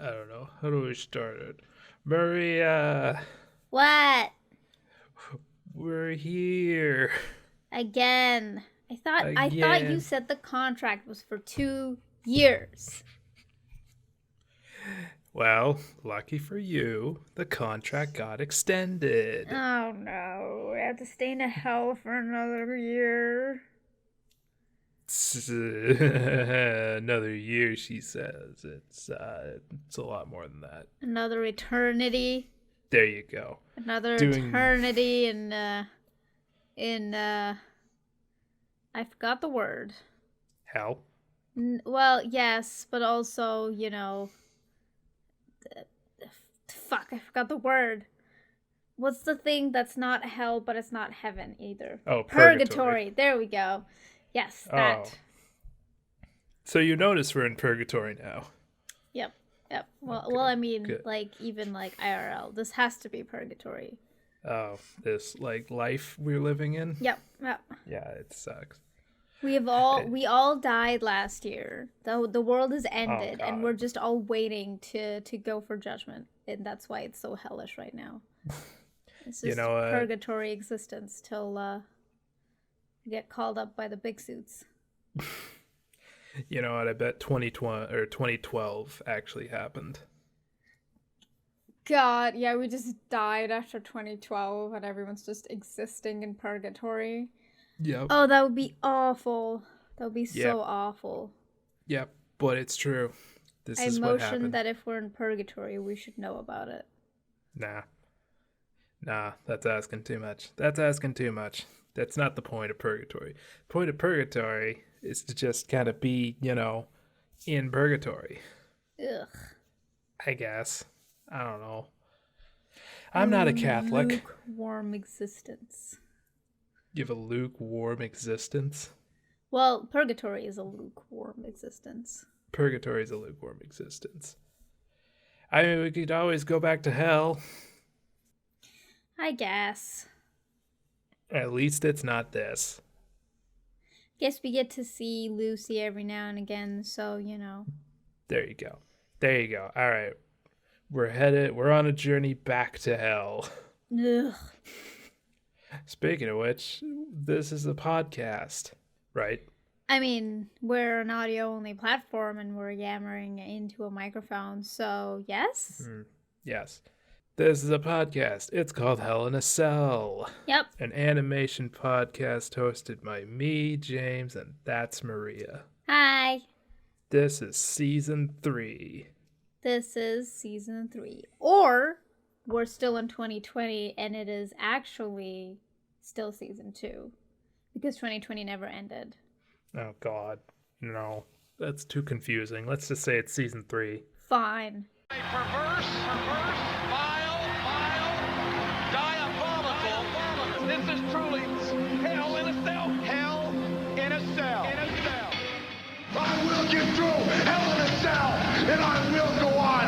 I don't know. How do we start it? Mariya, What? we're here Again. I thought you again. said the contract was for 2 years. Well, lucky for you, the contract got extended. Oh no. I have to stay in hell for another year. Another year, she says. It's a lot more than that. Another eternity. There you go. Another Doing eternity in I forgot the word. hell. Well, yes, but also, fuck, I forgot the word. What's the thing that's not hell, but it's not heaven either? Oh, Purgatory. There we go. Yes, that. Oh, so you notice we're in purgatory now. Yep. Yep. Well, Okay, I mean, good. even IRL. This has to be purgatory. Oh, this life we're living in. Yep. Yep. Yeah, it sucks. We all died last year. The world has Oh ended, and God. we're just all waiting to go for judgment, and that's why it's so hellish right now. It's You just know what? purgatory existence till we get called up by the big suits. You know what? I bet 2020 or 2012 actually happened. God, yeah, we just died after 2012, and everyone's just existing in purgatory. Yep. Oh, that would be awful. That would be Yep. so awful. Yep. But it's true. This I is what motion happened. that if we're in purgatory, we should know about it. Nah, that's asking too much. That's not the point of purgatory. The point of purgatory is to just kind of be, in purgatory, Ugh. I guess. I don't know. I'm not a Catholic. Lukewarm existence. You have a lukewarm existence. Well, purgatory is a lukewarm existence. Purgatory is a lukewarm existence. I mean, we could always go back to hell. I guess. At least it's not this. Guess we get to see Lucy every now and again, so, There you go. There you go. All right. We're on a journey back to hell. Ugh. Speaking of which, this is a podcast, right? I mean, we're an audio-only platform, and we're yammering into a microphone, so yes? Yes. This is a podcast. It's called Hell in a Cell. Yep. An animation podcast hosted by me, James, and that's Mariya. Hi. This is season 3. This is season 3. Or we're still in 2020 and it is actually still season 2 because 2020 never ended. Oh, God. No. That's too confusing. Let's just say it's season 3. Fine. Perverse, vile, diabolical. This is truly hell in a cell. Hell in a cell. In a cell. I will get through hell in a cell, and I will go on.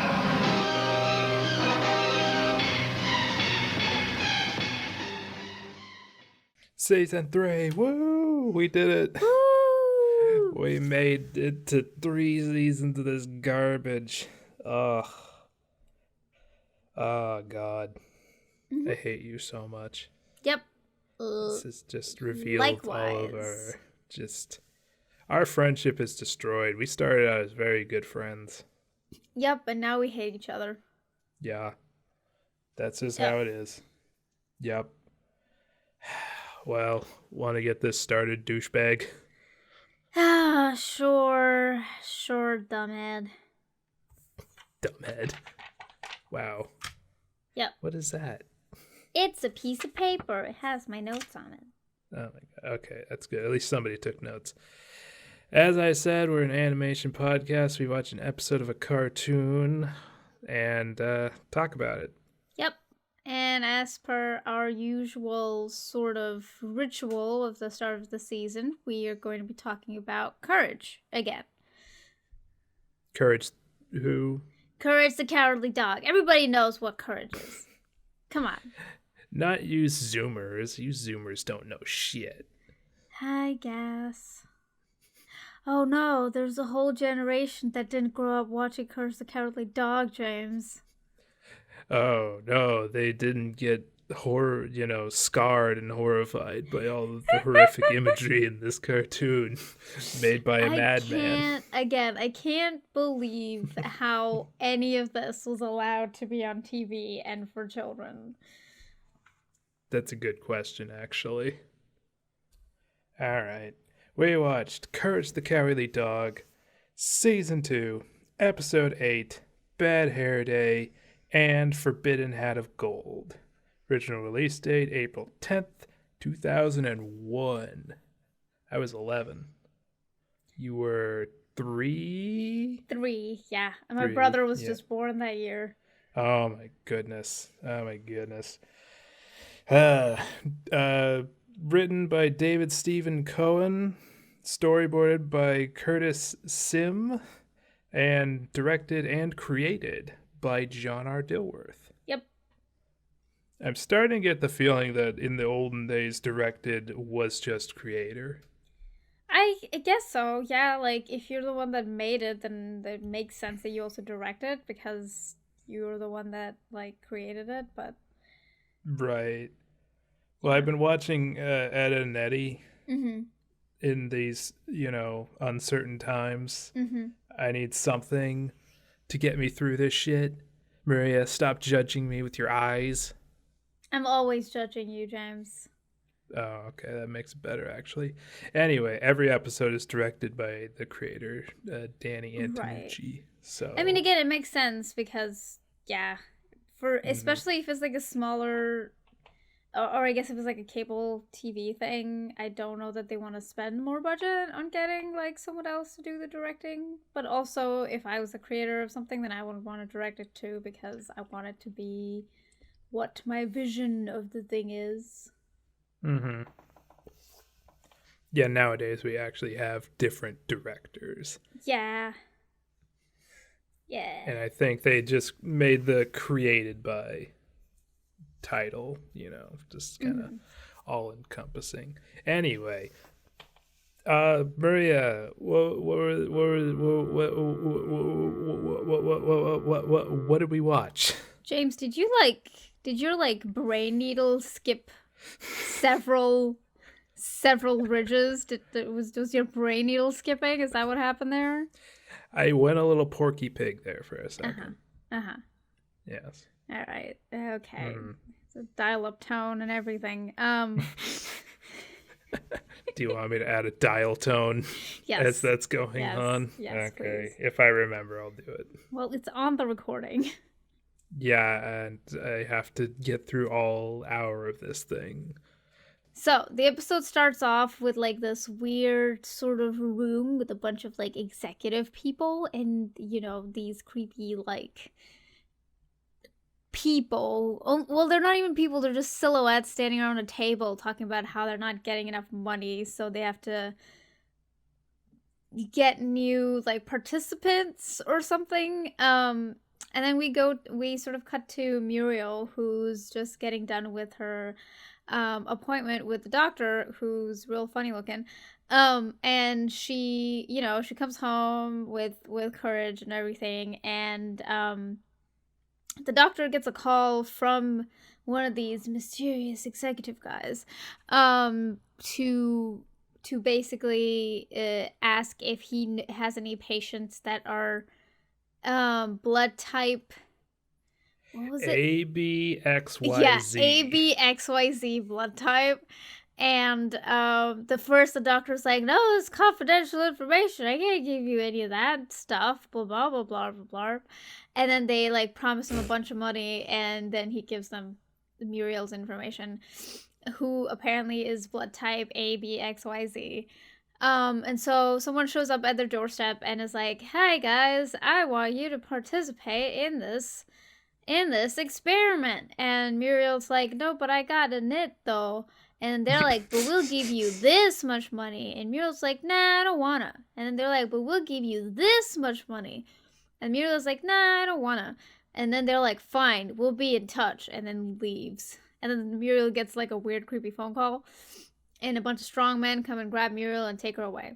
Season 3. Woo! We did it. Woo! We made it to 3 seasons of this garbage. Ugh. Oh, God. I hate you so much. Yep. This is just revealed Likewise. all over. Just, our friendship is destroyed. We started out as very good friends. Yep, and now we hate each other. Yeah. That's just Yep. how it is. Yep. Well, want to get this started, douchebag? Ah, sure, dumbhead. Dumbhead. Wow. Yep. What is that? It's a piece of paper. It has my notes on it. Oh my God. Okay, that's good. At least somebody took notes. As I said, we're an animation podcast. We watch an episode of a cartoon and talk about it. Yep. And as per our usual sort of ritual of the start of the season, we are going to be talking about courage again. Courage who? Courage the Cowardly Dog. Everybody knows what courage is. Come on. Not you Zoomers. You Zoomers don't know shit. I guess. Oh no, there's a whole generation that didn't grow up watching Curse the Cowardly Dog, James. Oh no, they didn't get scarred and horrified by all of the horrific imagery in this cartoon made by a madman. I can't believe how any of this was allowed to be on TV and for children. That's a good question, actually. All right. We watched Courage the Cowardly Dog, Season 2, Episode 8, Bad Hair Day, and Forbidden Hat of Gold. Original release date, April 10th, 2001. I was 11. You were 3? 3, yeah. And my 3, brother was yeah. just born that year. Oh my goodness. Written by David Stephen Cohen, storyboarded by Curtis Sim, and directed and created by John R. Dilworth. Yep. I'm starting to get the feeling that in the olden days, directed was just creator. I guess so, yeah. Like, if you're the one that made it, then it makes sense that you also direct it because you're the one that, like, created it, but... Right. Well, I've been watching Ed and Eddie in these, uncertain times. I need something to get me through this shit. Mariya, stop judging me with your eyes. I'm always judging you, James. Oh, okay. That makes it better, actually. Anyway, every episode is directed by the creator, Danny Antonucci. Right. So, I mean, again, it makes sense because, yeah, especially if it's like a smaller, or I guess if it's like a cable TV thing, I don't know that they want to spend more budget on getting like someone else to do the directing. But also, if I was the creator of something, then I would want to direct it too because I want it to be what my vision of the thing is. Yeah, nowadays we actually have different directors. Yeah. And I think they just made the created by title, just kind of all encompassing. Anyway, Mariya, what did we watch? James, did your brain needle skip several ridges? Was your brain needle skipping? Is that what happened there? I went a little Porky Pig there for a second. Yes. All right. Okay. It's a dial-up tone and everything. Do you want me to add a dial tone as that's going on? Yes, okay. please. If I remember, I'll do it. Well, it's on the recording. Yeah, and I have to get through all hour of this thing. So the episode starts off with like this weird sort of room with a bunch of like executive people and these creepy like people. Well, they're not even people, they're just silhouettes standing around a table talking about how they're not getting enough money, so they have to get new like participants or something. And then we sort of cut to Muriel, who's just getting done with her appointment with the doctor, who's real funny looking. And she comes home with Courage and everything, and the doctor gets a call from one of these mysterious executive guys to basically ask if he has any patients that are blood type, what was it? ABXYZ. Yeah, ABXYZ blood type. And the doctor's like, no, it's confidential information. I can't give you any of that stuff. Blah, blah, blah, blah, blah, blah. And then they like promise him a bunch of money, and then he gives them Muriel's information, who apparently is blood type ABXYZ. And so someone shows up at their doorstep and is like, "Hi guys, I want you to participate in this experiment." And Muriel's like, "No, but I got a knit though." And they're like, "But we'll give you this much money." And Muriel's like, "Nah, I don't wanna." And then they're like, "But we'll give you this much money." And Muriel's like, "Nah, I don't wanna." And then they're like, "Fine, we'll be in touch," and then leaves. And then Muriel gets like a weird, creepy phone call. And a bunch of strong men come and grab Muriel and take her away.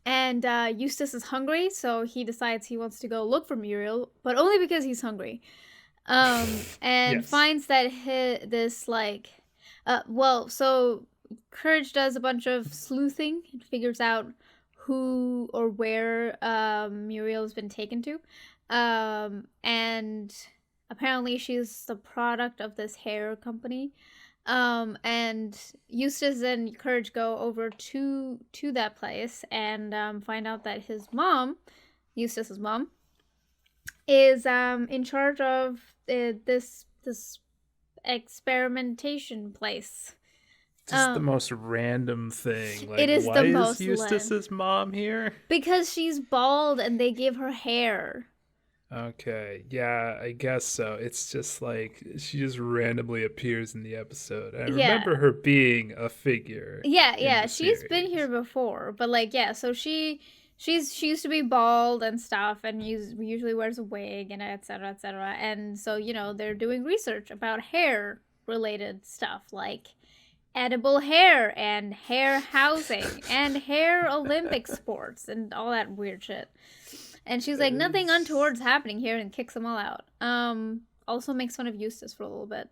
And Eustace is hungry, so he decides he wants to go look for Muriel, but only because he's hungry. And Yes. finds that so Courage does a bunch of sleuthing and figures out who or where Muriel's been taken to. And apparently she's the product of this hair company. And Eustace and Courage go over to that place and find out that his mom, Eustace's mom, is in charge of this experimentation place. Just the most random thing. Like, it is why the most is Eustace's mom here? Because she's bald and they give her hair. Okay, yeah, I guess so. It's just like she just randomly appears in the episode. I remember her being a figure. Yeah, she's been here before, but like, yeah, so she used to be bald and stuff, and usually wears a wig and etc. etc. And so, you know, they're doing research about hair related stuff like edible hair and hair housing and hair Olympic sports and all that weird shit. And she's like, nothing untoward's happening here, and kicks them all out. Also makes fun of Eustace for a little bit.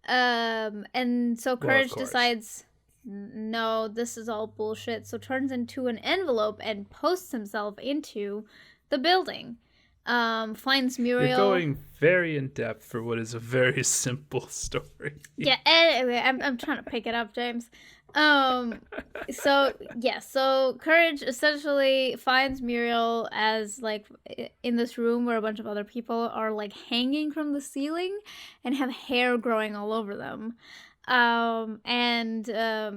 And so Courage decides, no, this is all bullshit. So turns into an envelope and posts himself into the building. Finds Muriel. You're going very in depth for what is a very simple story. Yeah, anyway, I'm trying to pick it up, James. So Courage essentially finds Muriel as like in this room where a bunch of other people are like hanging from the ceiling and have hair growing all over them.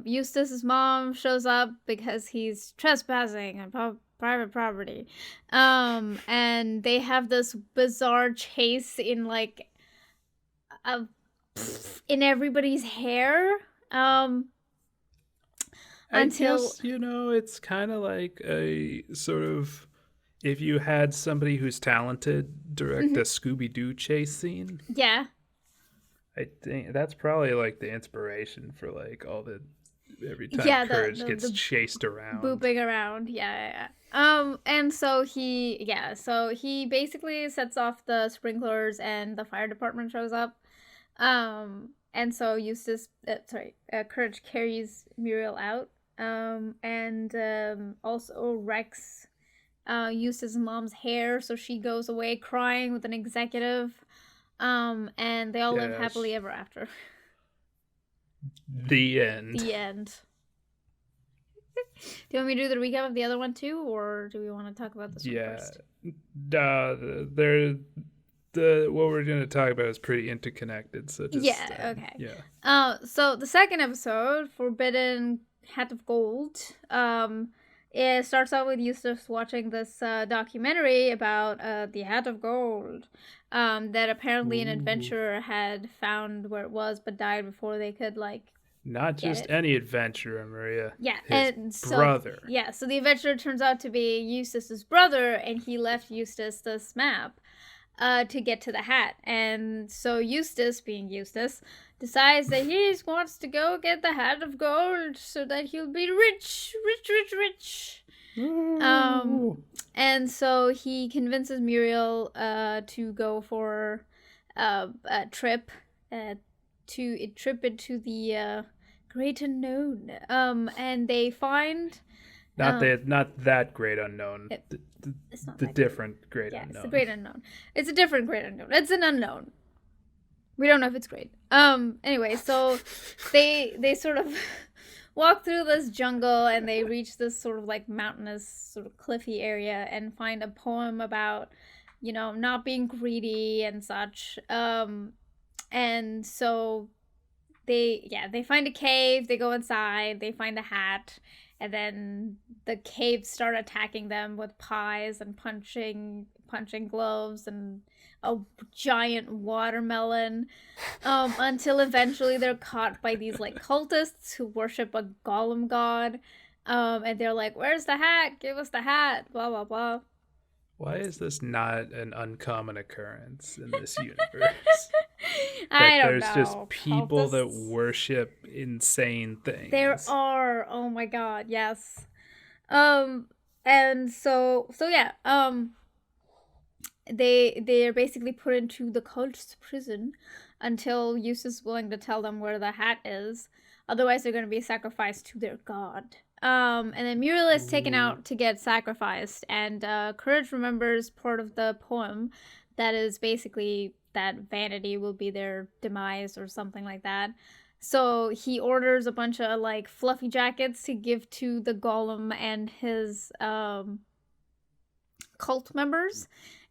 Eustace's mom shows up because he's trespassing on private property. And they have this bizarre chase in like in everybody's hair. I guess, you know, it's kind of like a sort of, if you had somebody who's talented direct a Scooby-Doo chase scene. Yeah. I think that's probably like the inspiration for like all the, every time Courage gets chased around. Booping around, yeah. And so he basically sets off the sprinklers and the fire department shows up. And so Courage carries Muriel out. Also wrecks Eustace's mom's hair, so she goes away crying with an executive. And they all live happily ever after. The end. The end. Do you want me to do the recap of the other one too, or do we want to talk about this one first? What we're going to talk about is pretty interconnected, so just okay. Yeah. So the second episode, Forbidden Hat of Gold, it starts out with Eustace watching this documentary about the Hat of Gold, that apparently an adventurer had found where it was, but died before they could not just any adventurer, Mariya. Yeah, his brother. So the adventurer turns out to be Eustace's brother, and he left Eustace this map to get to the hat. And so Eustace, being Eustace, decides that he wants to go get the Hat of Gold so that he'll be rich. And so he convinces Muriel to go for a trip into the great unknown. And they find not that great unknown. The different great unknown. It's the great unknown. It's a different great unknown. It's an unknown. We don't know if it's great. Anyway, so they sort of walk through this jungle and they reach this sort of like mountainous sort of cliffy area and find a poem about, not being greedy and such. And so they find a cave, they go inside, they find a hat, and then the caves start attacking them with pies and punching gloves and a giant watermelon, until eventually they're caught by these cultists who worship a Golem god, and they're like, "Where's the hat? Give us the hat!" Blah blah blah. Why is this not an uncommon occurrence in this universe? I don't know. There's just people that worship insane things. There are. Oh my god, yes. And so yeah, they're basically put into the cult's prison until Eustace is willing to tell them where the hat is. Otherwise, they're going to be sacrificed to their god. And then Muriel is taken out to get sacrificed, and Courage remembers part of the poem that is basically that vanity will be their demise or something like that. So he orders a bunch of like fluffy jackets to give to the Golem and his cult members,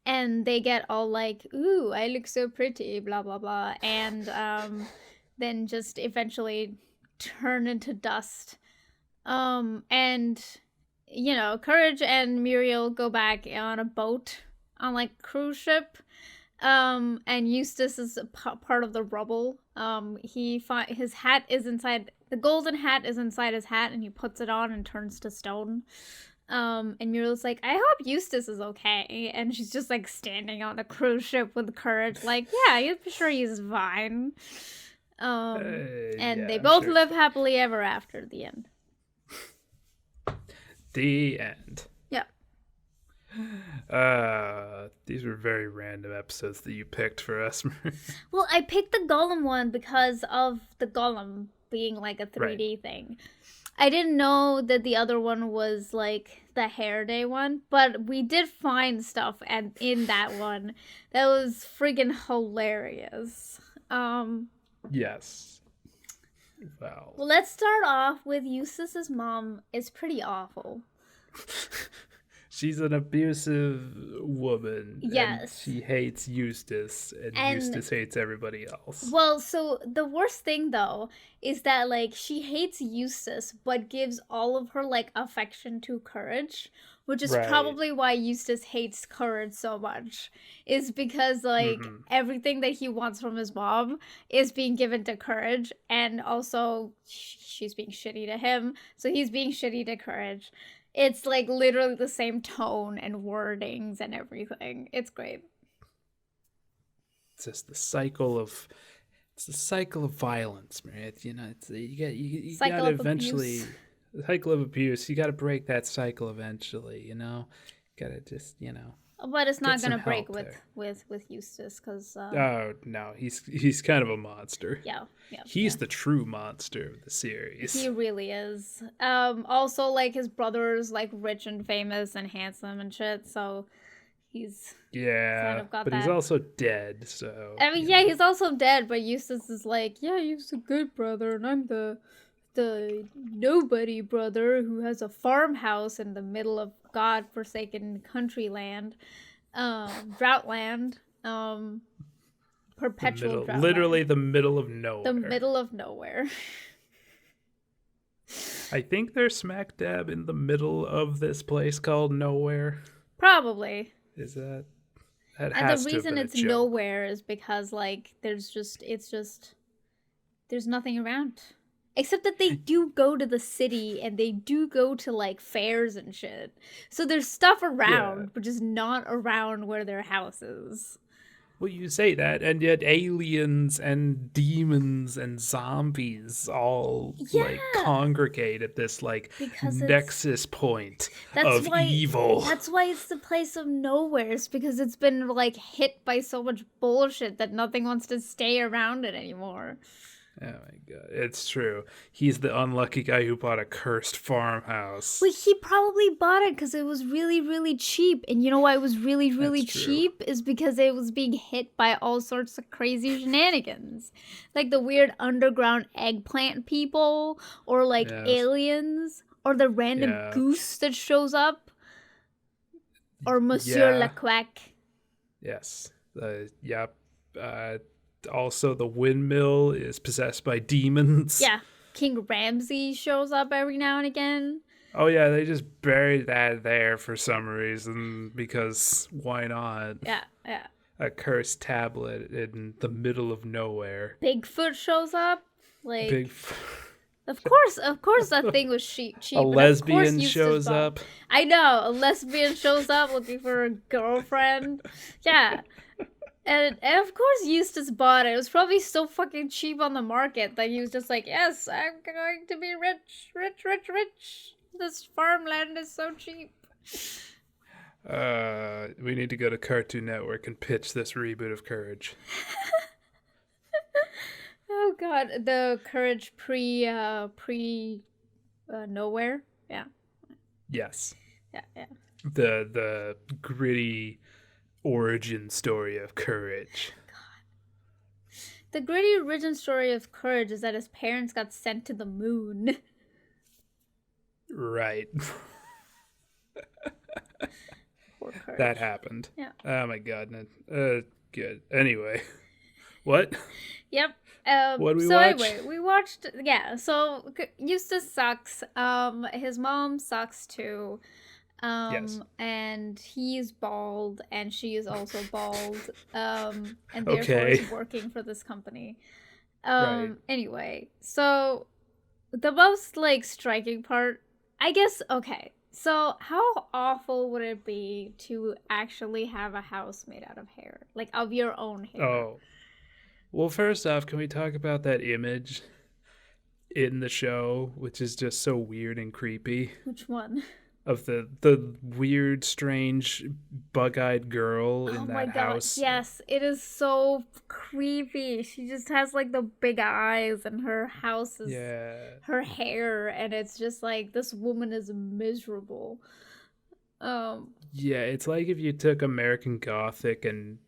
and they get all like, "Ooh, I look so pretty," blah blah blah, and then just eventually turn into dust. And you know, Courage and Muriel go back on a boat on like a cruise ship. And Eustace is part of the rubble. His hat is inside, the golden hat is inside his hat, and he puts it on and turns to stone. And Muriel's like, I hope Eustace is okay. And she's just like standing on the cruise ship with Courage, like, yeah, I'm sure he's fine. And they both live happily ever after at the end. The end. Yeah. These were very random episodes that you picked for us. Well, I picked the Golem one because of the Golem being like a 3D thing. I didn't know that the other one was like the hair day one, but we did find stuff in that one that was friggin' hilarious. Yes. Well, let's start off with Eustace's mom is pretty awful. She's an abusive woman. Yes. And she hates Eustace, and Eustace hates everybody else. Well, so the worst thing, though, is that, like, she hates Eustace, but gives all of her, like, affection to Courage, which is probably why Eustace hates Courage so much, is because, like, everything that he wants from his mom is being given to Courage, and also she's being shitty to him, so he's being shitty to Courage. It's, like, literally the same tone and wordings and everything. It's great. It's just the cycle of violence, Mariya. You know, you gotta eventually abuse. The cycle of abuse. You gotta break that cycle eventually. You know, gotta just But it's not gonna break with Eustace, because oh no, he's kind of a monster. Yeah. He's the true monster of the series. He really is. Also, like, his brother's like rich and famous and handsome and shit, so he's kind of got but that. He's also dead. So I mean, he's also dead. But Eustace is like, yeah, he's a good brother, and I'm the nobody brother who has a farmhouse in the middle of godforsaken country land, drought land, perpetual drought literally land. the middle of nowhere. The middle of nowhere. I think they're smack dab in the middle of this place called Nowhere. Probably. Is that And has the to have reason been a it's joke. nowhere is because, like, there's nothing around. Except that they do go to the city, and they do go to, like, fairs and shit. So there's stuff around, but just not around where their house is. Well, you say that, and yet aliens and demons and zombies all like congregate at this like nexus point of evil. That's why it's the place of nowheres, because it's been like hit by so much bullshit that nothing wants to stay around it anymore. Oh my god, it's true. He's the unlucky guy who bought a cursed farmhouse. Well, he probably bought it because it was really, really cheap. And you know why it was really, really cheap? Is because it was being hit by all sorts of crazy shenanigans. Like the weird underground eggplant people, or like aliens, or the random goose that shows up, or Monsieur Leclerc. Yes. Also, the windmill is possessed by demons. Yeah. King Ramsay shows up every now and again. Oh, yeah, they just buried that there for some reason, because why not? Yeah. A cursed tablet in the middle of nowhere. Bigfoot shows up. Like, Of course that thing was cheap. A lesbian shows up. I know, a lesbian shows up looking for a girlfriend. Yeah. And of course Eustace bought it. It was probably so fucking cheap on the market that he was just like, yes, I'm going to be rich. This farmland is so cheap. We need to go to Cartoon Network and pitch this reboot of Courage. Oh god, the Courage pre nowhere. Yeah. Yes. Yeah. The gritty origin story of Courage. The gritty origin story of Courage is that his parents got sent to the moon. Right. Poor Courage. That happened. Yeah. Oh my god. Good. Anyway. What? Yep. What did we so watch? anyway, we watched. Yeah. So Eustace sucks. His mom sucks too. Yes. And he's bald, and she is also bald. And therefore Okay. is working for this company. Right. Anyway, so the most like striking part, I guess. Okay. So how awful would it be to actually have a house made out of hair, like of your own hair? Oh. Well, first off, can we talk about that image in the show, which is just so weird and creepy, Which one? of the weird, strange, bug-eyed girl in Oh that my god, house? yes, it is so creepy. She just has like the big eyes, and her house is Yeah. her hair, and it's just like this woman is miserable. Yeah, it's like if you took American Gothic and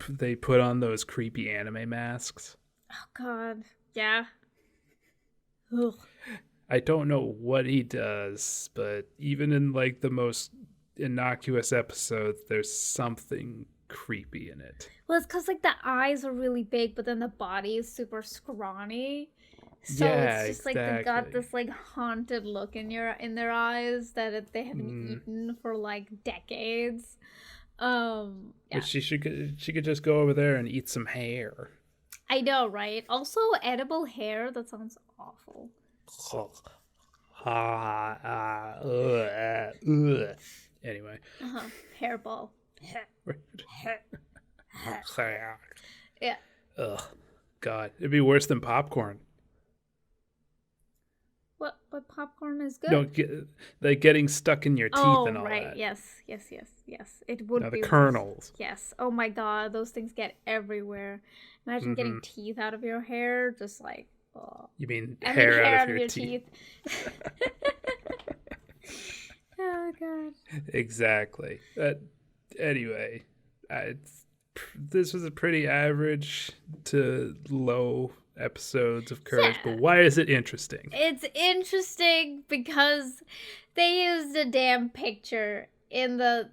they put on those creepy anime masks. Oh god, yeah. Ugh. I don't know what he does, but even in like the most innocuous episodes, there's something creepy in it. Well, it's because like the eyes are really big, but then the body is super scrawny. So Yeah, it's just like they got exactly. this like haunted look in their eyes that they haven't eaten for like decades. Yeah. But she could just go over there and eat some hair. I know, right? Also, edible hair. That sounds awful. Anyway. Hairball. Yeah. Ugh. God, it'd be worse than popcorn. What popcorn is good? No, like getting stuck in your teeth and all right. that. Yes. It would No, be the worse. kernels. Yes. Oh my god, those things get everywhere. Imagine getting teeth out of your hair, just like. Oh. You mean And hair then out of your teeth? Oh god. Exactly. Anyway, this was a pretty average to low episodes of Courage, Yeah. but why is it interesting? It's interesting because they used a damn picture in the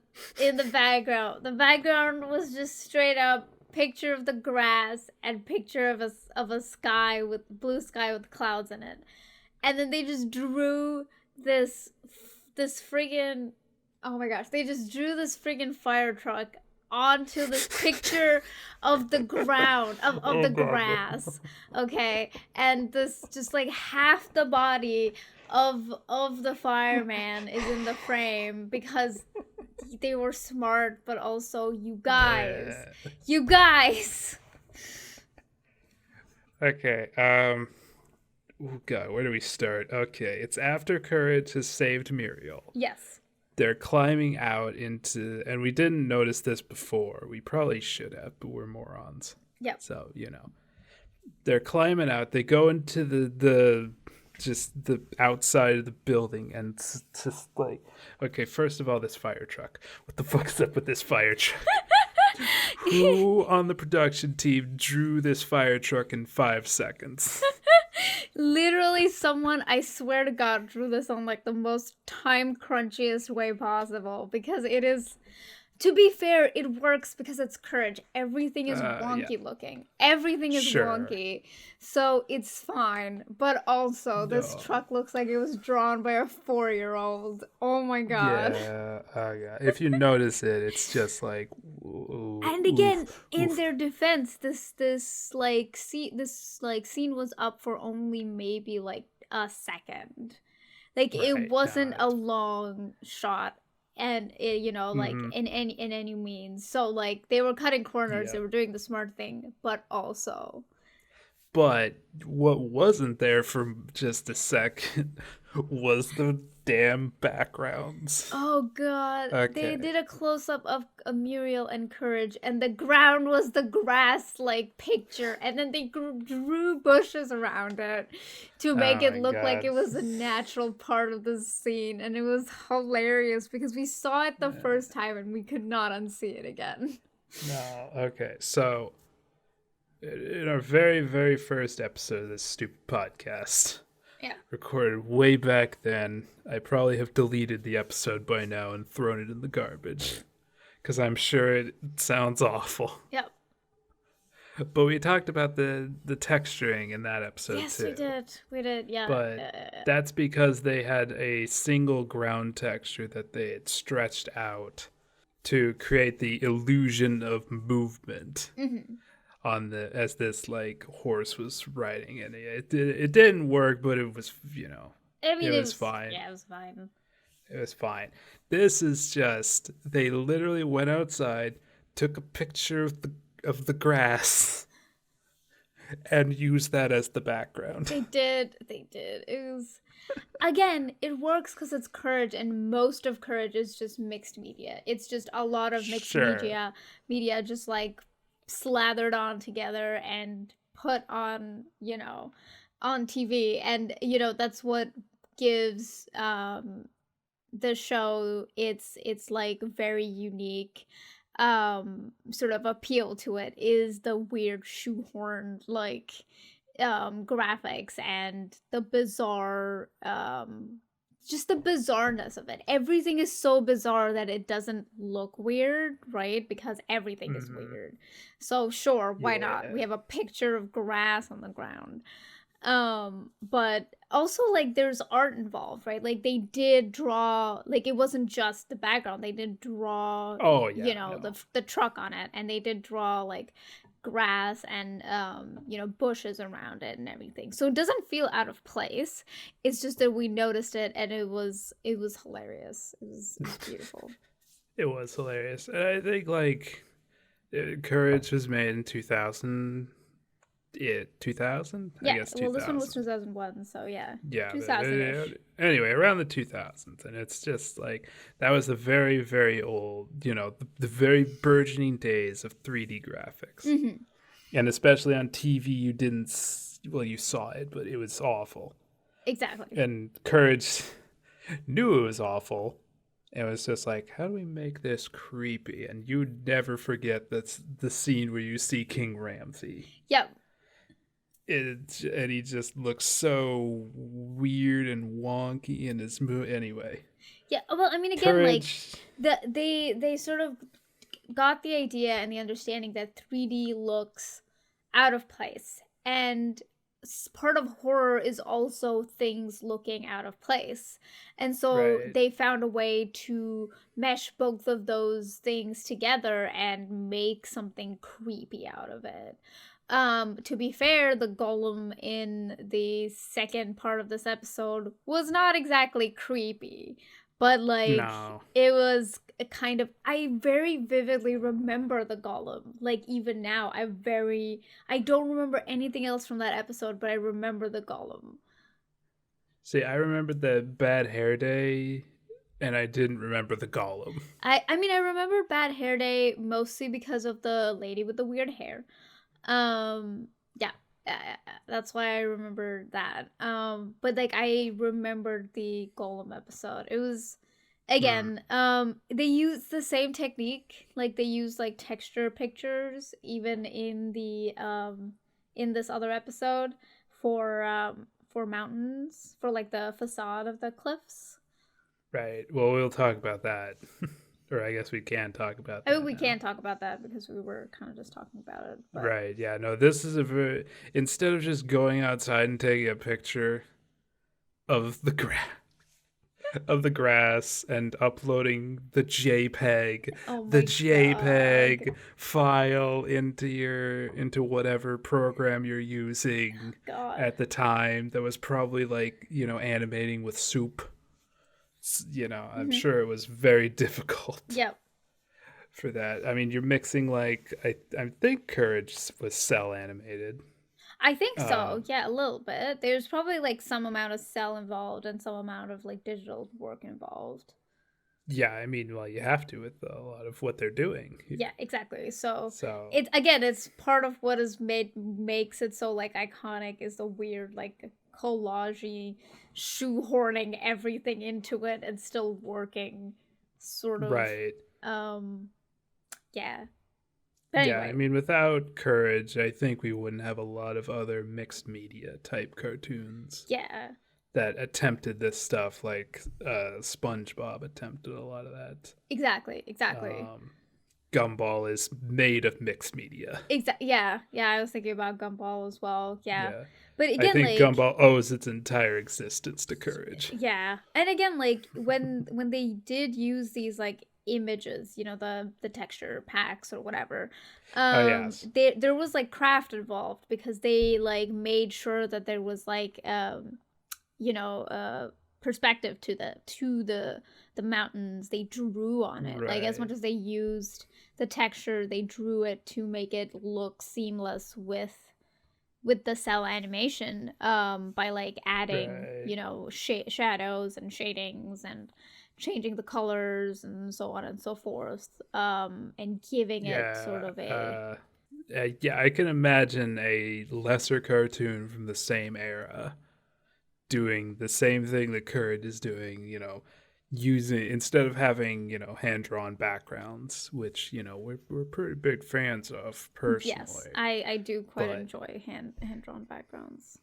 background. The background was just straight up picture of the grass and picture of a sky with blue sky with clouds in it. And then they just drew this friggin', oh my gosh, they just drew this friggin' fire truck onto this picture of the ground of the grass, okay, and this just like half the body of the fireman is in the frame because they were smart, but also you guys. Okay. Oh God, where do we start? Okay, it's after Courage has saved Muriel. Yes. They're climbing out into, and we didn't notice this before. We probably should have, but we're morons. Yep. So, they're climbing out. They go into the outside of the building, and it's just like, okay, first of all, this fire truck. What the fuck is up with this fire truck? Who on the production team drew this fire truck in 5 seconds? Literally someone, I swear to God, drew this on like the most time crunchiest way possible because it is, to be fair, it works because it's Courage. Everything is wonky looking. Everything is Sure. wonky. So it's fine. But also, this truck looks like it was drawn by a 4-year-old. Oh my God. Yeah, oh God. If you notice it, it's just like. Ooh, And again, oof, in oof. their defense, this scene was up for only maybe like a second. Like Right, it wasn't no, a long shot, and it, like Mhm. in any means. So like they were cutting corners, Yeah. they were doing the smart thing, but also But what wasn't there for just a second was the damn backgrounds. Oh god, Okay. they did a close-up of Muriel and Courage, and the ground was the grass like picture, and then they drew bushes around it to make Oh it my look like God. it was a natural part of the scene, and it was hilarious because we saw it the first time and we could not unsee it again. No. Okay. So, in our very, very first episode of this stupid podcast, Yeah. recorded way back then, I probably have deleted the episode by now and thrown it in the garbage. Because I'm sure it sounds awful. Yep. But we talked about the texturing in that episode Yes, too. we did. We did, yeah. But that's because they had a single ground texture that they had stretched out to create the illusion of movement on the as this like horse was riding, and it didn't work, but it was I mean, it was fine. Yeah, it was fine. It was fine. This is just they literally went outside, took a picture of the grass, and used that as the background. They did. It was, again, it works because it's Courage, and most of Courage is just mixed media. It's just a lot of mixed Sure. media just like slathered on together and put on, on TV. And, that's what gives the show its like very unique sort of appeal to it, is the weird shoehorned like graphics and the bizarre just the bizarreness of it. Everything is so bizarre that it doesn't look weird, right? Because everything is weird. So sure, why not? Yeah. We have a picture of grass on the ground. But also like there's art involved, right? Like they did draw, like it wasn't just the background. They did draw the truck on it, and they did draw like grass and bushes around it and everything. So it doesn't feel out of place. It's just that we noticed it, and it was hilarious. It was beautiful. It was hilarious. And I think like Courage was made in 2000. Yeah, 2000? Yeah, I guess 2000. well, this one was 2001, so yeah. Yeah. 2000-ish. Anyway, around the 2000s. And it's just like, that was the very, very old, the very burgeoning days of 3D graphics. Mm-hmm. And especially on TV, you saw it, but it was awful. Exactly. And Courage knew it was awful. And it was just like, how do we make this creepy? And you never forget that's the scene where you see King Ramsay. Yep. And he just looks so weird and wonky in his anyway. Yeah, well, I mean, again, Courage. like they sort of got the idea and the understanding that 3D looks out of place, and part of horror is also things looking out of place, and so Right. they found a way to mesh both of those things together and make something creepy out of it. To be fair, the golem in the second part of this episode was not exactly creepy, but like No. it was a kind of, I very vividly remember the golem. Like even now, I don't remember anything else from that episode, but I remember the golem. See, I remembered the bad hair day, and I didn't remember the golem. I mean, I remember Bad Hair Day mostly because of the lady with the weird hair. Yeah, that's why I remember that. But like I remembered the golem episode. It was, again, they used the same technique. Like they used like texture pictures even in the in this other episode for mountains, for like the facade of the cliffs. Right. Well, we'll talk about that. Or I guess we can talk about that. I mean, we now. can't talk about that because we were kind of just talking about it. But... Right. Yeah. No, this is instead of just going outside and taking a picture of the grass and uploading the JPEG, Oh my the JPEG God. file into whatever program you're using God. at the time that was probably like, animating with soup. I'm sure it was very difficult. Yep. For that. I mean, you're mixing like I think Courage was cell animated. I think so. Um, Yeah, a little bit. There's probably like some amount of cell involved and some amount of like digital work involved. yeah, I mean, well, you have to with a lot of what they're doing. Yeah, exactly. So So it's again, it's part of what is makes it so like iconic is the weird like collagey shoehorning everything into it and still working sort of right. um yeah. But Yeah, I anyway, mean, without Courage, I think we wouldn't have a lot of other mixed media type cartoons yeah. that attempted this stuff, like SpongeBob attempted a lot of that. Exactly. Gumball is made of mixed media. Yeah, I was thinking about Gumball as well. Yeah. Yeah. But I again, think like Gumball owes its entire existence to Courage. yeah. And again, like when they did use these like images, you know, the texture packs or whatever, Oh, yes. there was like craft involved because they like made sure that there was like you know, perspective to the mountains. They drew on it. Like as much Right. as they used the texture, they drew it to make it look seamless with the cell animation by like adding, Right. you know, shadows and shadings and changing the colors and so on and so forth, and giving it sort Yeah. of a Yeah, I can imagine a lesser cartoon from the same era doing the same thing that Courage is doing, using instead of having, hand-drawn backgrounds, which, we're pretty big fans of personally. yes, I do quite But enjoy hand drawn backgrounds.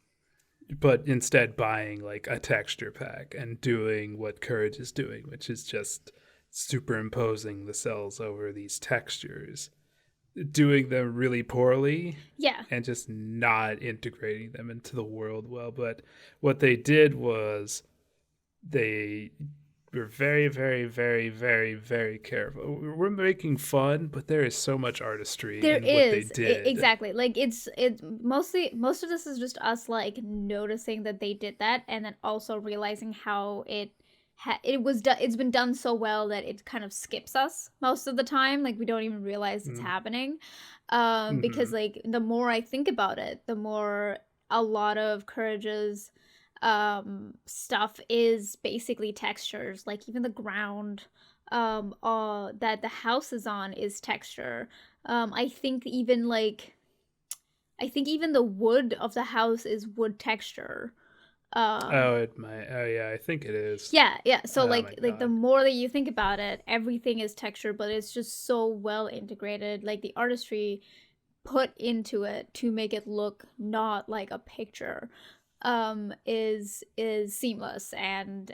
but instead buying like a texture pack and doing what Courage is doing, which is just superimposing the cells over these textures, doing them really poorly Yeah. and just not integrating them into the world well. But what they did was they were very, very, very, very, very careful. We're making fun, but there is so much artistry There in what they is did. exactly like it's mostly most of this is just us like noticing that they did that and then also realizing how it's been done so well that it kind of skips us most of the time, like we don't even realize it's happening, because Mhm. like the more I think about it, the more a lot of Courage's stuff is basically textures, like even the ground that the house is on is texture. I think even the wood of the house is wood texture. Oh, it might. Oh, yeah, I think it is. Yeah. So Oh my like the god. more that you think about it, everything is texture, but it's just so well integrated. Like the artistry put into it to make it look not like a picture is seamless, and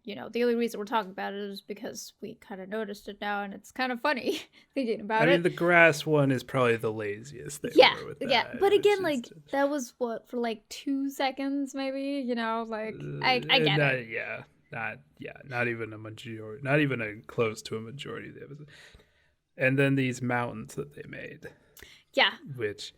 you know, the only reason we're talking about it is because we kind of noticed it now and it's kind of funny thinking I about mean, it. the grass one is probably the laziest they Yeah, were with yeah, that, but which again, is like that was what, for like 2 seconds maybe, you know, like I get it. not even a majority, not even a close to a majority of the episode. And then these mountains that they made, Yeah, which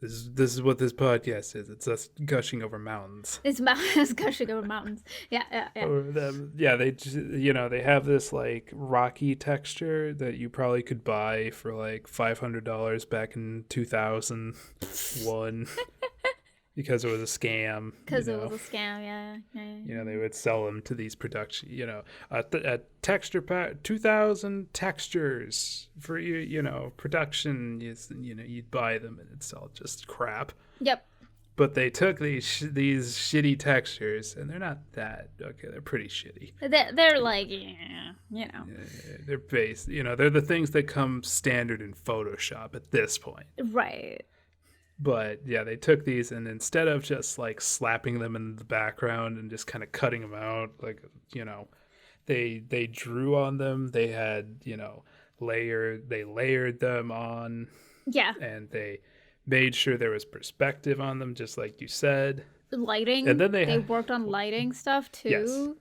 this is what this podcast is. It's us gushing over mountains. it's mountains gushing over mountains. Yeah. Or them, yeah, they have this like rocky texture that you probably could buy for like $500 back in 2001 because it was a scam. Because it was a scam. Yeah. They would sell them to these production, a texture pack, 2,000 textures for production. You'd buy them and it's all just crap. Yep. But they took these shitty textures, and they're not that okay. They're pretty shitty. They're like, yeah, you know. They're based, they're the things that come standard in Photoshop at this point. Right. But yeah, they took these, and instead of just like slapping them in the background and just kind of cutting them out, like they drew on them. They had they layered them on. Yeah. And they made sure there was perspective on them, just like you said. Lighting. And then they worked on lighting stuff too.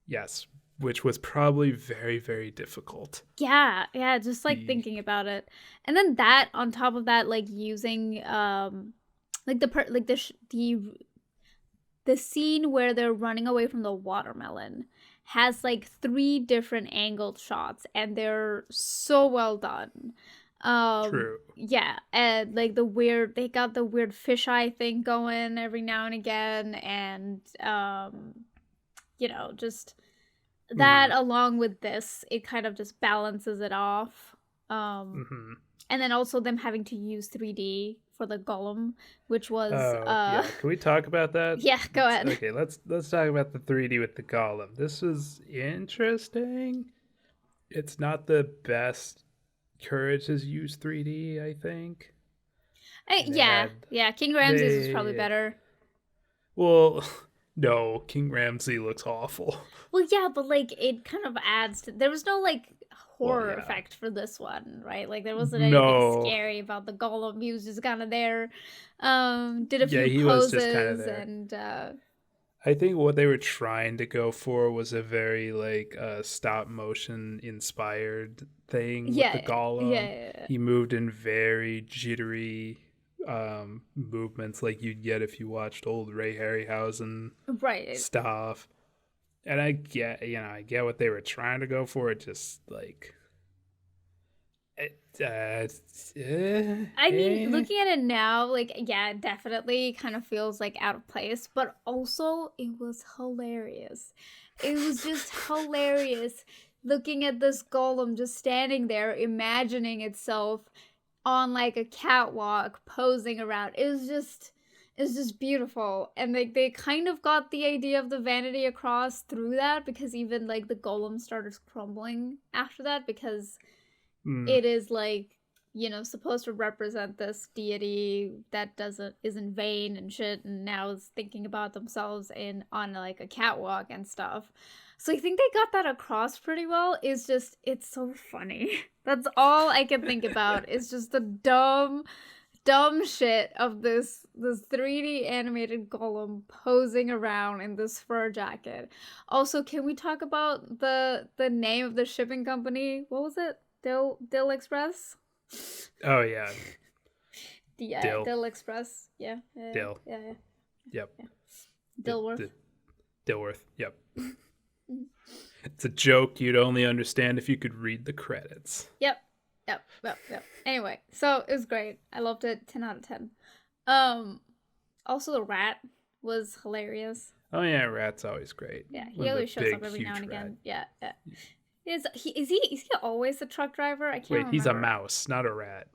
Yes, which was probably very, very difficult. Yeah, just like thinking about it. And then that on top of that, like using like the scene where they're running away from the watermelon has like 3 different angled shots and they're so well done. True. Yeah, and like they got the weird fisheye thing going every now and again, and just that along with this, it kind of just balances it off. And then also them having to use 3D for the Golem, which was yeah. Can we talk about that? Yeah, go ahead. Okay, let's talk about the 3D with the Golem. This was interesting. It's not the best Courage has used 3D, I think. King Ramses is probably better. Well, no, King Ramsey looks awful. Well, yeah, but like it kind of adds to. There was no like horror effect for this one, right? Like there wasn't anything scary about the Golem. He was just kind of there, did a few poses, was just kind of there. And I think what they were trying to go for was a very like stop motion inspired thing with the Golem. Yeah. He moved in very jittery movements like you'd get if you watched old Ray Harryhausen stuff. And I get what they were trying to go for. It just like I mean, looking at it now, like, yeah, it definitely kind of feels like out of place, but also it was hilarious. It was just hilarious looking at this Golem just standing there, imagining itself on like a catwalk, posing around. It was just beautiful. And like they kind of got the idea of the vanity across through that, because even like the Golem started crumbling after that, because it is like, supposed to represent this deity that isn't vain and shit, and now is thinking about themselves on like a catwalk and stuff. So I think they got that across pretty well. It's so funny. That's all I can think about. It's just the dumb shit of this 3D animated Golem posing around in this fur jacket. Also, can we talk about the name of the shipping company? What was it? Dill Express? Oh, yeah. Dill Express. Yeah. Dill. Yeah. Yep. Yeah. Dilworth. Dilworth. Yep. It's a joke you'd only understand if you could read the credits. Yep. Anyway, so it was great. I loved it. 10 out of 10. Also the rat was hilarious. Oh yeah, rat's always great. Yeah, he always shows up every now and again. Yeah. Is he always a truck driver? I can't remember. He's a mouse, not a rat.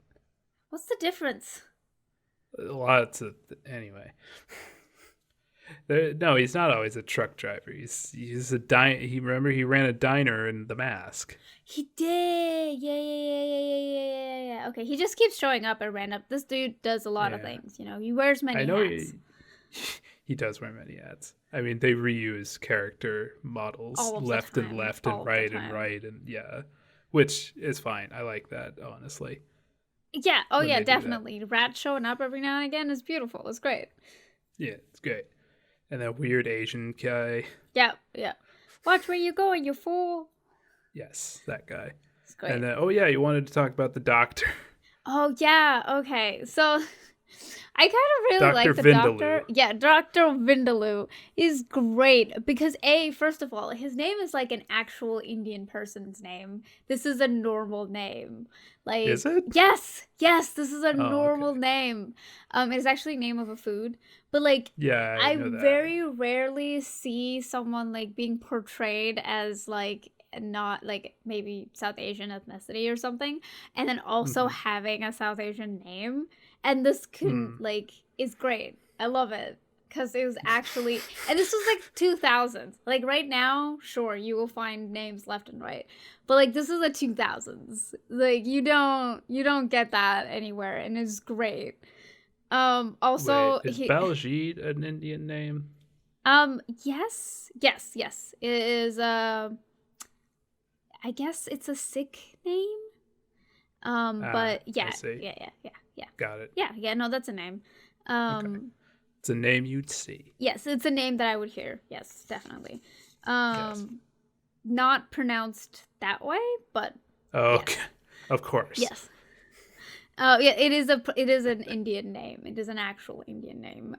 What's the difference? Anyway. No, he's not always a truck driver. He's a he ran a diner in The Mask. He did. Yeah. Okay, he just keeps showing up at random. This dude does a lot of things. He wears many hats. He does wear many hats. I mean, they reuse character models left and right, and yeah, which is fine. I like that, honestly. Yeah. Oh yeah, definitely. Rat showing up every now and again is beautiful. It's great. Yeah, it's great. And that weird Asian guy. Yeah. Watch where you're going, you fool. Yes, that guy. It's great. And then, you wanted to talk about the doctor. Oh yeah. Okay. So I kind of really like the Vindaloo. doctor. Yeah, Dr. Vindaloo is great because first of all, his name is like an actual Indian person's name. This is a normal name. Like, is it? Yes, this is a normal name. It's actually name of a food. But like, yeah, I very rarely see someone like being portrayed as like not like maybe South Asian ethnicity or something, and then also having a South Asian name. And this is great. I love it because it was actually, and this was like 2000s. Like right now, sure, you will find names left and right, but like this is the 2000s. Like you don't get that anywhere, and it's great. Also, is Baljeet an Indian name? Yes. It is. I guess it's a Sikh name. But yeah. Got it. Yeah, no, that's a name. Okay. It's a name you'd see. Yes, it's a name that I would hear. Yes, definitely. Yes. Not pronounced that way, but okay. Yes. Of course. Yes. Yeah, it is an Indian name. It is an actual Indian name.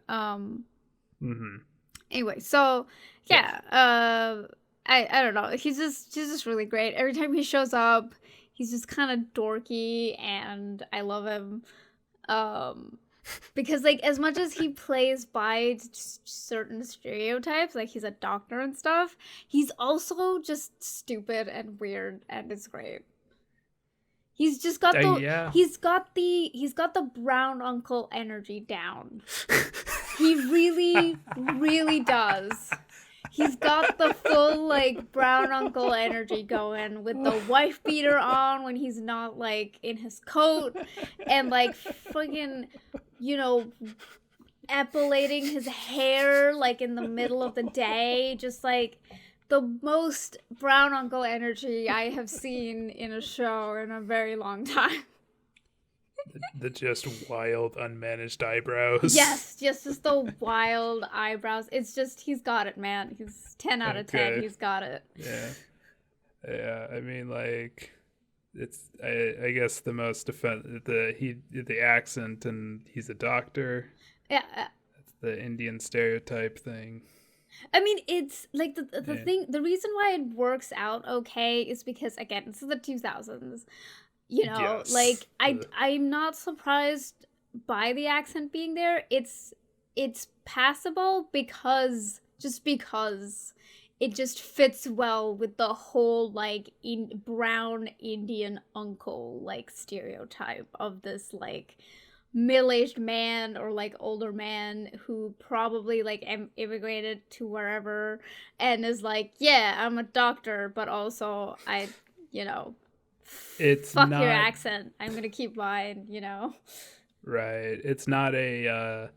Anyway, so yeah, I don't know. He's just really great. Every time he shows up, He's just kind of dorky, and I love him. Because, like, as much as he plays by certain stereotypes, like he's a doctor and stuff, he's also just stupid and weird, and it's great. He's just got he's got the brown uncle energy down. He really, really does. He's got the full, like, brown uncle energy going with the wife beater on when he's not, like, in his coat, and, like, fucking, you know, epilating his hair, like, in the middle of the day. Just, like, the most brown uncle energy I have seen in a show in a very long time. The just wild, unmanaged eyebrows. Yes, just the wild eyebrows. It's just, he's got it, man. He's 10 out of 10. He's got it. Yeah. I mean, like, it's I guess the most the accent, and he's a doctor. Yeah. That's the Indian stereotype thing. I mean, it's like the thing. The reason why it works out okay is because, again, this is the 2000s. You know, yes. Like, I'm not surprised by the accent being there. It's passable because it just fits well with the whole, like, brown Indian uncle, like, stereotype of this, like, middle-aged man or, like, older man who probably, like, immigrated to wherever and is like, yeah, I'm a doctor, but also it's fuck not your accent. I'm gonna keep mine, you know. Right. It's not an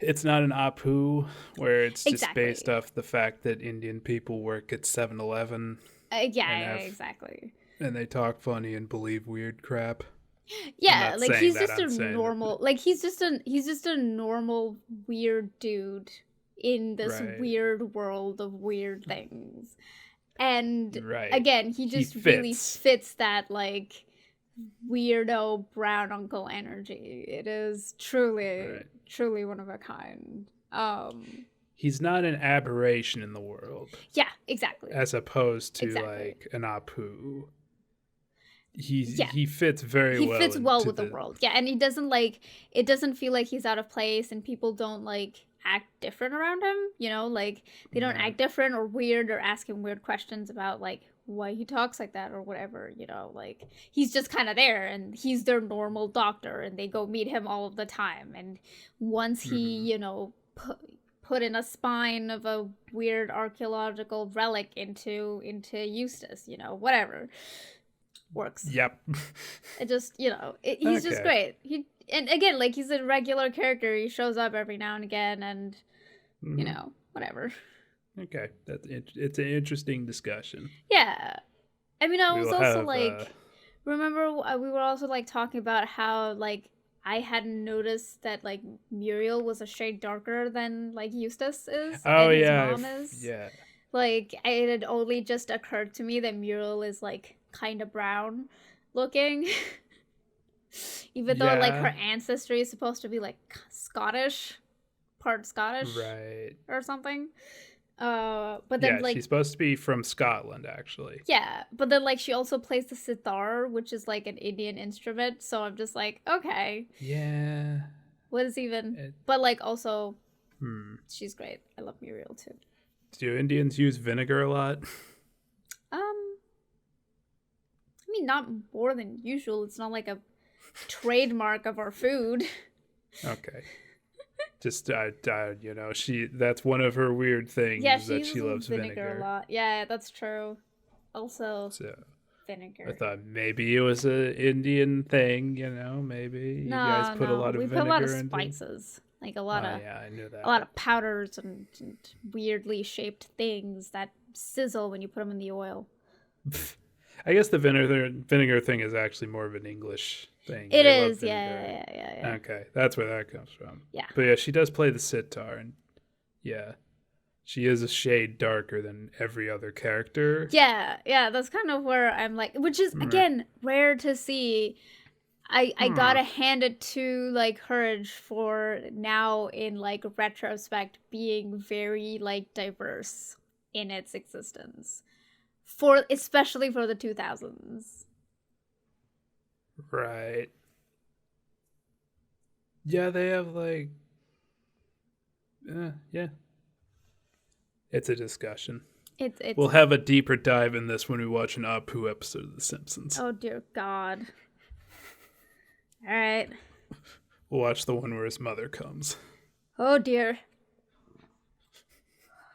Apu where it's just based off the fact that Indian people work at 7-Eleven. Exactly. And they talk funny and believe weird crap. Yeah, like he's just a normal, like he's just a normal weird dude in this weird world of weird things. And again, he just really fits that, like, weirdo brown uncle energy. It is truly one of a kind. He's not an aberration in the world. Yeah, exactly. As opposed to like an Apu. He fits very well. He fits well with the world. Yeah, and he doesn't, like, it doesn't feel like he's out of place, and people don't, like, act different around him, you know, like, they don't act different or weird or ask him weird questions about, like, why he talks like that or whatever, you know, like, he's just kind of there, and he's their normal doctor, and they go meet him all of the time, and once he, you know, put in a spine of a weird archaeological relic into Eustace, you know, whatever, works. Yep. It just, you know, he's just great. And again, like, he's a regular character. He shows up every now and again, and you know, whatever. Okay, it's an interesting discussion. Yeah, I mean, I was also remember we were also, like, talking about how, like, I hadn't noticed that, like, Muriel was a shade darker than, like, Eustace is. Oh, and yeah, his mom is. Yeah. Like, it had only just occurred to me that Muriel is, like, kind of brown looking. Even though, like, her ancestry is supposed to be, like, Scottish, part Scottish, right, or something. But then, like, she's supposed to be from Scotland, actually. Yeah, but then, like, she also plays the sitar, which is, like, an Indian instrument. So I'm just like, okay, yeah, what is even? But, like, also, she's great. I love Muriel too. Do Indians use vinegar a lot? I mean, not more than usual. It's not like a trademark of our food. Okay. Just you know, that's one of her weird things, that she loves vinegar a lot. Yeah, that's true. Also, vinegar. I thought maybe it was an Indian thing, you know, maybe you guys put a lot of vinegar into it. We put a lot of spices. Like, a lot of I knew that. A lot of powders and weirdly shaped things that sizzle when you put them in the oil. I guess the vinegar thing is actually more of an English thing. It is, yeah. Okay, that's where that comes from. Yeah. But yeah, she does play the sitar, and yeah, she is a shade darker than every other character. Yeah, that's kind of where I'm like, which is, again, rare to see. I gotta hand it to, like, Courage for now, in, like, retrospect, being very, like, diverse in its existence. Especially for the 2000s. Right. Yeah, they have like. Yeah. It's a discussion. It's We'll have a deeper dive in this when we watch an Apu episode of The Simpsons. oh dear God. All right. We'll watch the one where his mother comes. Oh dear.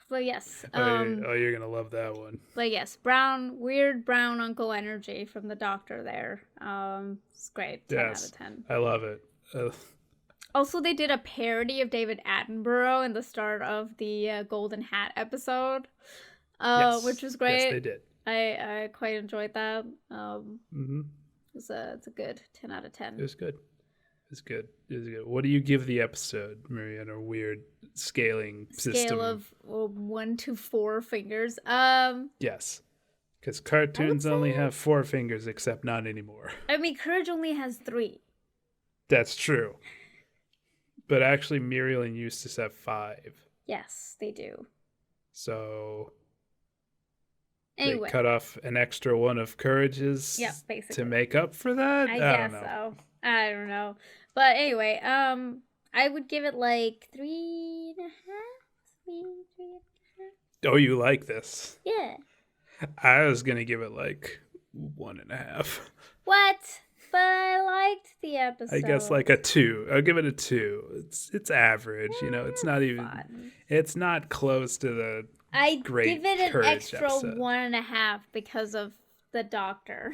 But yes. You're gonna love that one. But yes, weird brown uncle energy from the doctor there. It's great. 10 out of 10. I love it. Also, they did a parody of David Attenborough in the start of the Golden Hat episode, which was great. Yes, they did. I quite enjoyed that. It's a good 10 out of 10. It was good. What do you give the episode, Mariya, on a weird scaling system? Scale of 1 to 4 fingers. Yes. Because cartoons only have 4 fingers, except not anymore. I mean, Courage only has 3. That's true. But actually, Muriel and Eustace have 5. Yes, they do. So anyway. they cut off an extra one of Courage's basically. to make up for that? I guess so. I don't know. But anyway, I would give it like 3.5. 3.5. Oh, you like this? Yeah. I was going to give it like 1.5. What? But I liked the episode. I guess like a 2. I'll give it a 2. It's average, it's not even fun. It's not close to the great give it an Courage extra episode. 1.5 because of the doctor.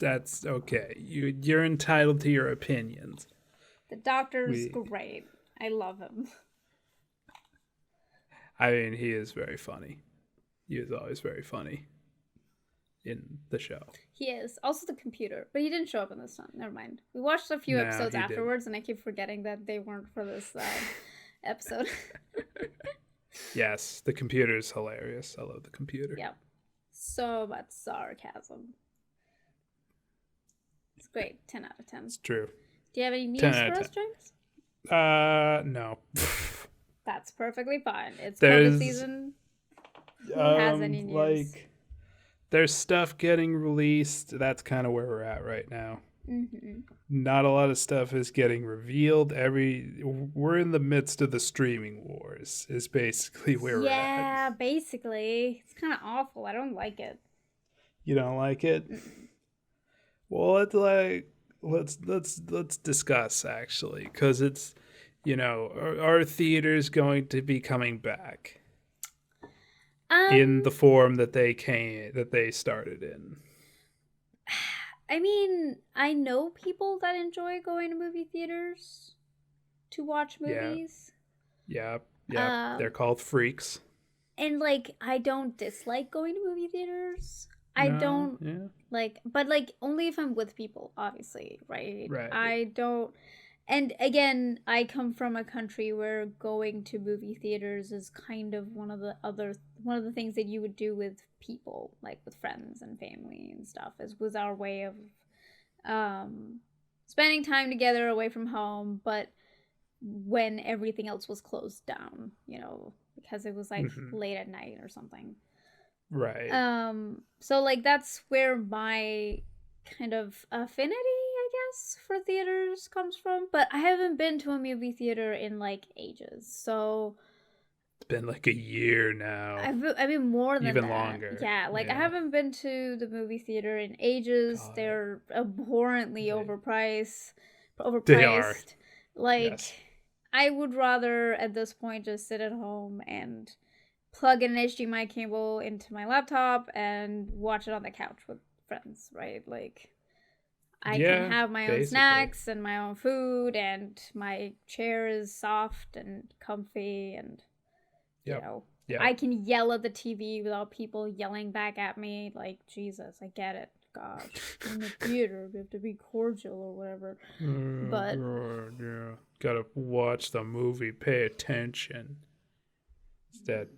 That's okay. You're entitled to your opinions. The doctor's great. I love him. I mean, he is very funny. He is always very funny in the show. He is. Also the computer. But he didn't show up in this one. Never mind. We watched a few episodes afterwards, and I keep forgetting that they weren't for this episode. Yes, the computer is hilarious. I love the computer. Yep. So much sarcasm. It's great. 10 out of 10. It's true. Do you have any news 10 for out of us, 10. James? No. That's perfectly fine. It's COVID season. Who has any news? Like, there's stuff getting released. That's kind of where we're at right now. Mm-hmm. Not a lot of stuff is getting revealed. We're in the midst of the streaming wars. Is basically where we're at. Yeah, basically. It's kind of awful. I don't like it. You don't like it? Well, let's discuss actually, because it's our theater's going to be coming back in the form that they started in. I mean, I know people that enjoy going to movie theaters to watch movies. Yeah. They're called freaks. And I don't dislike going to movie theaters. I don't but only if I'm with people, obviously, right? Right. I don't. And again, I come from a country where going to movie theaters is kind of one of the things that you would do with people, like with friends and family and stuff. Was our way of spending time together away from home, but when everything else was closed down, because it was late at night or something. Right. So that's where my kind of affinity, I guess, for theaters comes from. But I haven't been to a movie theater in ages. So it's been a year now. I mean more than even that. Longer. Yeah, I haven't been to the movie theater in ages. God. They're abhorrently overpriced. They are. Yes. I would rather at this point just sit at home and plug in an HDMI cable into my laptop and watch it on the couch with friends, right? I can have my own snacks and my own food, and my chair is soft and comfy, and I can yell at the TV without people yelling back at me. Jesus, I get it. God, in the theater, we have to be cordial or whatever. But gotta watch the movie, pay attention.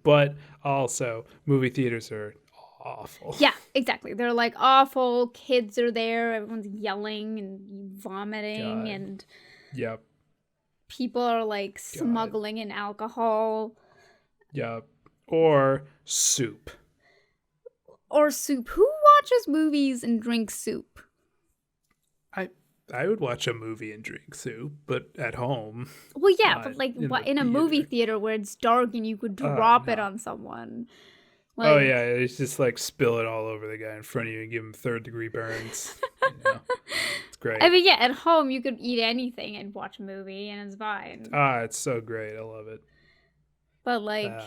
But also, movie theaters are awful. Yeah, exactly. They're awful. Kids are there. Everyone's yelling and vomiting, and people are smuggling in alcohol. Yep. Or soup. Who watches movies and drinks soup? I would watch a movie and drink soup, but at home. Well, yeah, not but like in the in a movie theater. theater where it's dark and you could drop it No. on someone. Oh Like, yeah, it's just like spill it all over the guy in front of you and give him 3rd-degree burns. It's great. I mean, yeah, at home you could eat anything and watch a movie and it's fine. It's so great. I love it. But like, Ugh,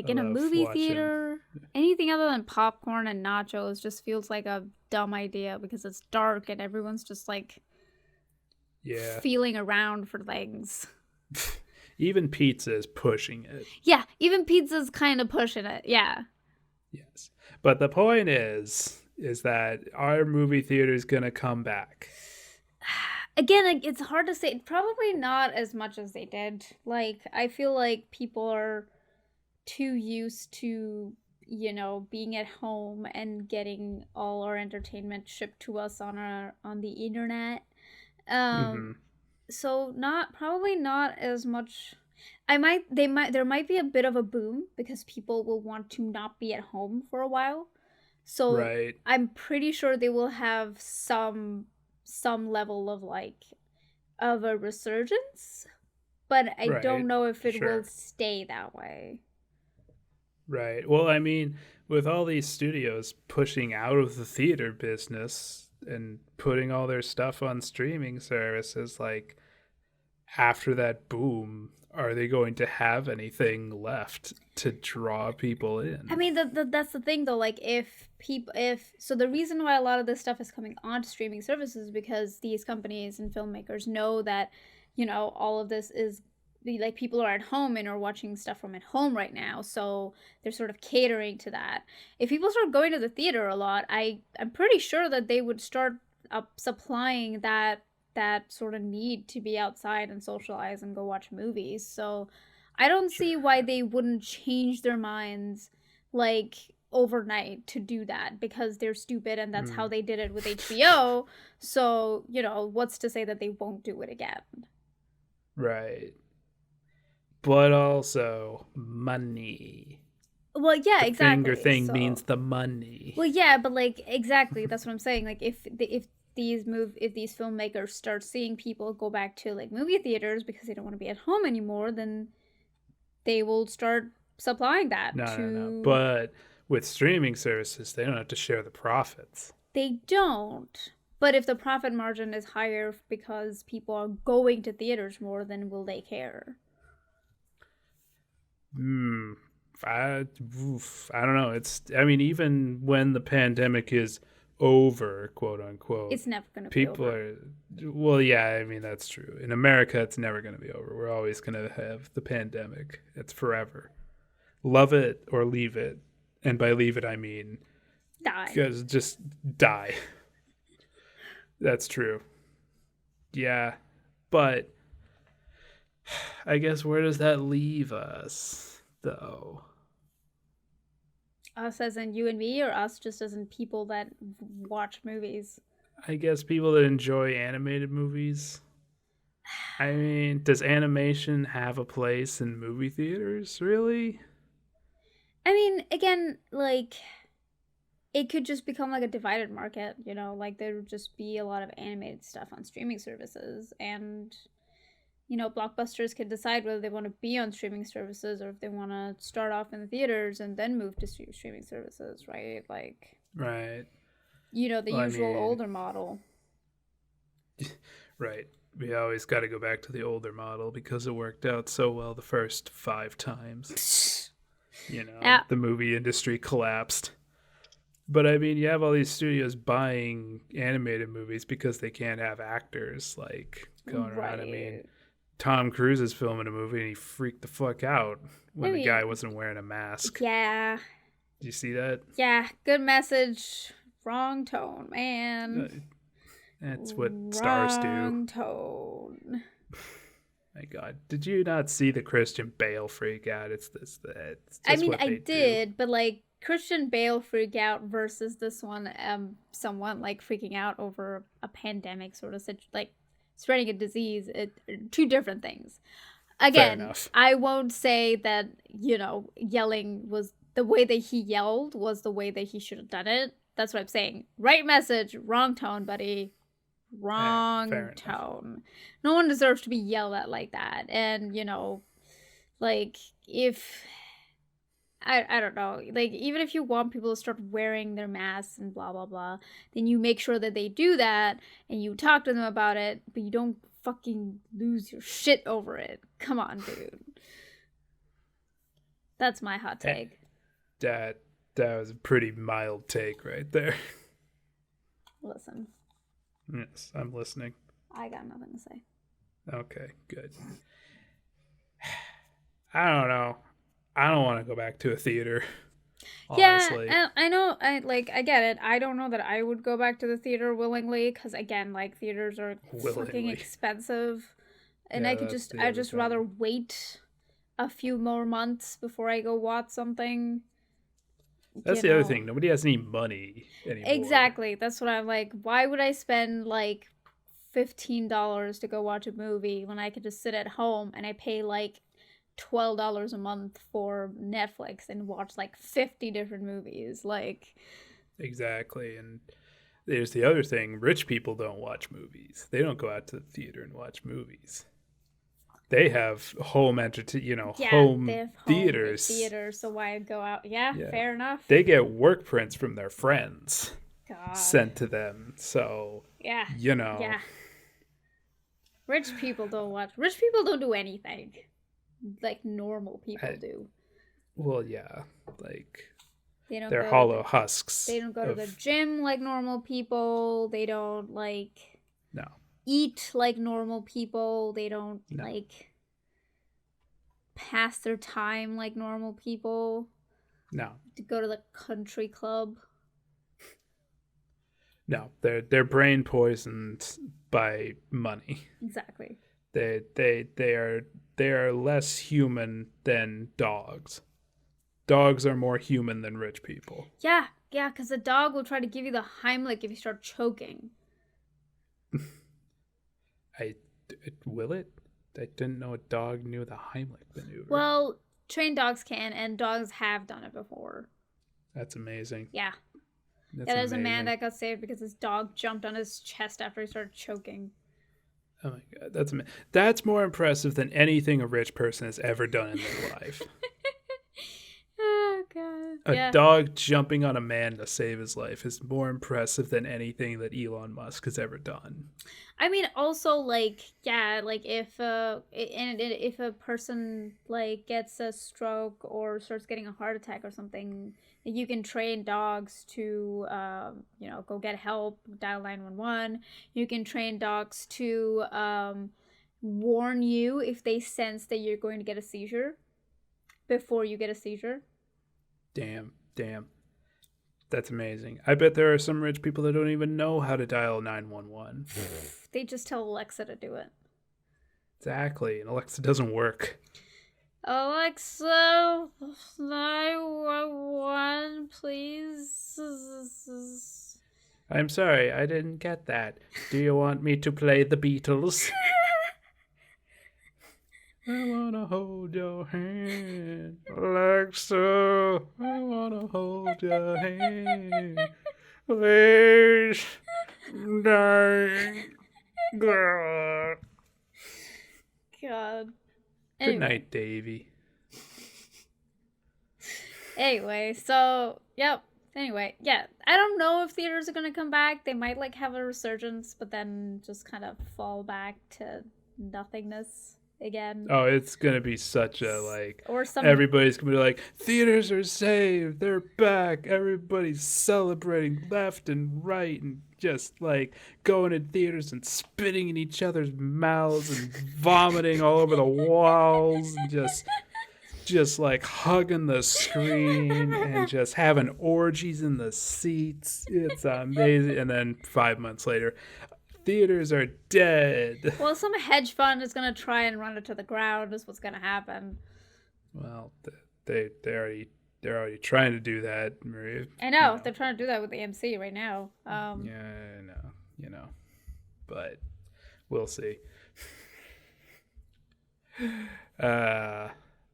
in a love movie watching- theater, anything other than popcorn and nachos just feels like a dumb idea because it's dark and everyone's just like yeah. feeling around for things. Even pizza is pushing it. Yeah, even pizza's kind of pushing it. Yeah. Yes. But the point is that our movie theater is going to come back. Again, like, it's hard to say. Probably not as much as they did. Like, I feel like people are too used to, being at home and getting all our entertainment shipped to us on the internet. So probably not as much. There might be a bit of a boom because people will want to not be at home for a while. So Right. I'm pretty sure they will have some level of a resurgence, but I don't Right, know if it sure. will stay that way. Right. Well, I mean, with all these studios pushing out of the theater business and putting all their stuff on streaming services, like after that boom, are they going to have anything left to draw people in? I mean, that's the thing though. Like, so the reason why a lot of this stuff is coming onto streaming services is because these companies and filmmakers know that, all of this is like people are at home and are watching stuff from at home right now, so they're sort of catering to that. If people start going to the theater a lot, I'm pretty sure that they would start supplying that sort of need to be outside and socialize and go watch movies. So I don't see why they wouldn't change their minds like overnight to do that, because they're stupid and that's how they did it with HBO. So, what's to say that they won't do it again? Right. But also money. Well, yeah, The exactly. finger thing So- means the money. Well, yeah, but like exactly, that's what I'm saying. Like if these filmmakers start seeing people go back to like movie theaters because they don't want to be at home anymore, then they will start supplying that No. But with streaming services, they don't have to share the profits. They don't. But if the profit margin is higher because people are going to theaters more, then will they care? I don't know. Even when the pandemic is over, quote unquote, It's never going to be people over. well, yeah, I mean, that's true. In America, it's never going to be over. We're always going to have the pandemic. It's forever. Love it or leave it. And by leave it, I mean, Die. just die. That's true. Yeah. But I guess where does that leave us, though? Us as in you and me, or us just as in people that watch movies? I guess people that enjoy animated movies. I mean, does animation have a place in movie theaters, really? I mean, again, like, it could just become like a divided market, like there would just be a lot of animated stuff on streaming services, and blockbusters could decide whether they want to be on streaming services or if they want to start off in the theaters and then move to streaming services, right? Like, Right. the usual older model. Right. We always got to go back to the older model because it worked out so well the first 5 times. Yeah. The movie industry collapsed. But I mean, you have all these studios buying animated movies because they can't have actors like going around. I mean, Tom Cruise is filming a movie and he freaked the fuck out when the guy wasn't wearing a mask. Yeah. Did you see that? Yeah. Good message. Wrong tone, man. That's what stars do. Wrong tone. My God, did you not see the Christian Bale freak out? It's just I mean, what I they did, but like Christian Bale freak out versus this one, someone like freaking out over a pandemic sort of like spreading a disease. Two different things. Again, enough. I won't say that yelling was the way that he yelled was the way that he should have done it. That's what I'm saying. Right message, wrong tone, buddy. Wrong fair enough. tone. No one deserves to be yelled at like that. And, like, if... I don't know. Like, even if you want people to start wearing their masks and blah, blah, blah, then you make sure that they do that, and you talk to them about it, but you don't fucking lose your shit over it. Come on, dude. That's my hot take. That was a pretty mild take right there. Listen, Yes, I'm listening. I got nothing to say. Okay, good. I don't know. I don't want to go back to a theater. Honestly. Yeah, and I know, I get it. I don't know that I would go back to the theater willingly, because again, like, theaters are fucking Willingly. expensive, and Yeah, I'd that's the just other rather thing. wait a few more months before I go watch something. That's you the other know. thing. Nobody has any money anymore. Exactly. That's what I'm like. Why would I spend like $15 to go watch a movie when I could just sit at home and I pay like $12 a month for Netflix and watch like 50 different movies? Like, Exactly. And there's the other thing. Rich people don't watch movies. They don't go out to the theater and watch movies. They have home home they have theaters. theaters, so why go out? Yeah, Yeah. fair enough. They get work prints from their friends God. sent to them. So, Yeah. Yeah. Yeah. Rich people don't do anything like normal people do. Well, yeah. Like, They don't they're go hollow husks. They don't go to the gym like normal people. They don't like No. eat like normal people. They don't No. like pass their time like normal people. No. To go to the country club. No. They're brain poisoned by money. Exactly. They are less human than dogs. Dogs are more human than rich people. Yeah, because a dog will try to give you the Heimlich if you start choking. Will it? I didn't know a dog knew the Heimlich maneuver. Well, trained dogs can, and dogs have done it before. That's amazing. Yeah. That's There's a amazing. man that got saved because his dog jumped on his chest after he started choking. Oh my god, that's more impressive than anything a rich person has ever done in their life. Oh, God. A dog jumping on a man to save his life is more impressive than anything that Elon Musk has ever done. I mean, also, like, yeah, like, if a person, like, gets a stroke or starts getting a heart attack or something, you can train dogs to, go get help, dial 911. You can train dogs to warn you if they sense that you're going to get a seizure before you get a seizure. Damn. That's amazing. I bet there are some rich people that don't even know how to dial 911. They just tell Alexa to do it. Exactly, and Alexa doesn't work. Alexa, 911, please. I'm sorry, I didn't get that. Do you want me to play the Beatles? I wanna hold your hand, Alexa. I wanna hold your hand. Please, darling girl. God. Good night, Davy. Anyway, so, yep. Anyway, yeah. I don't know if theaters are gonna come back. They might, like, have a resurgence, but then just kind of fall back to nothingness again. Oh, it's gonna be such a, like, Or some... everybody's gonna be like, theaters are saved, they're back, everybody's celebrating left and right, and just, like, going to theaters and spitting in each other's mouths and vomiting all over the walls, and just like hugging the screen and just having orgies in the seats. It's amazing. And then 5 months later, theaters are dead. Well, some hedge fund is gonna try and run it to the ground. Is what's gonna happen. Well, they're already trying to do that, Mariya. I know they're trying to do that with the AMC right now. Yeah, I know, but we'll see.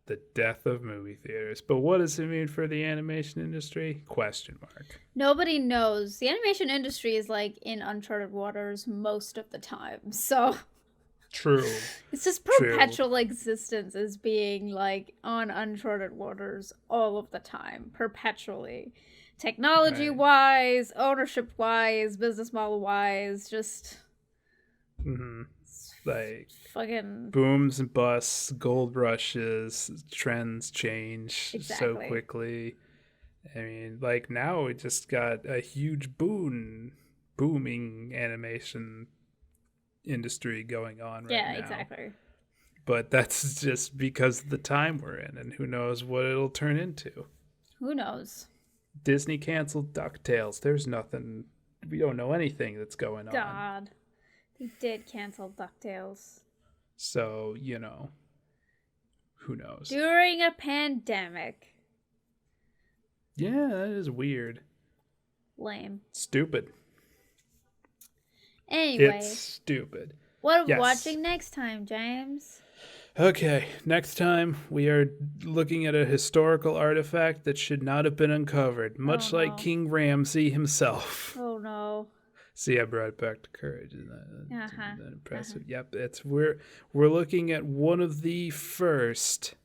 the death of movie theaters. But what does it mean for the animation industry? Question mark. Nobody knows. The animation industry is like in uncharted waters most of the time. So True. it's just True. perpetual existence as being like on uncharted waters all of the time, perpetually. Technology wise, ownership wise, business model wise, just Like fucking booms and busts, gold rushes, trends change so Exactly. quickly. I mean, like now we just got a huge booming animation industry going on right now. yeah, exactly. But that's just because of the time we're in, and who knows what it'll turn into. Who knows? Disney canceled DuckTales. There's nothing. We don't know anything that's going on. God. They did cancel DuckTales. So, who knows? During a pandemic. Yeah, that is weird. Lame. Stupid. Anyway, It's stupid. what are we Yes. watching next time, James? Okay, next time we are looking at a historical artifact that should not have been uncovered, much like no. King Ramsay himself. Oh no. See, I brought it back to courage. Isn't Uh-huh. that impressive? Yep, we're looking at one of the first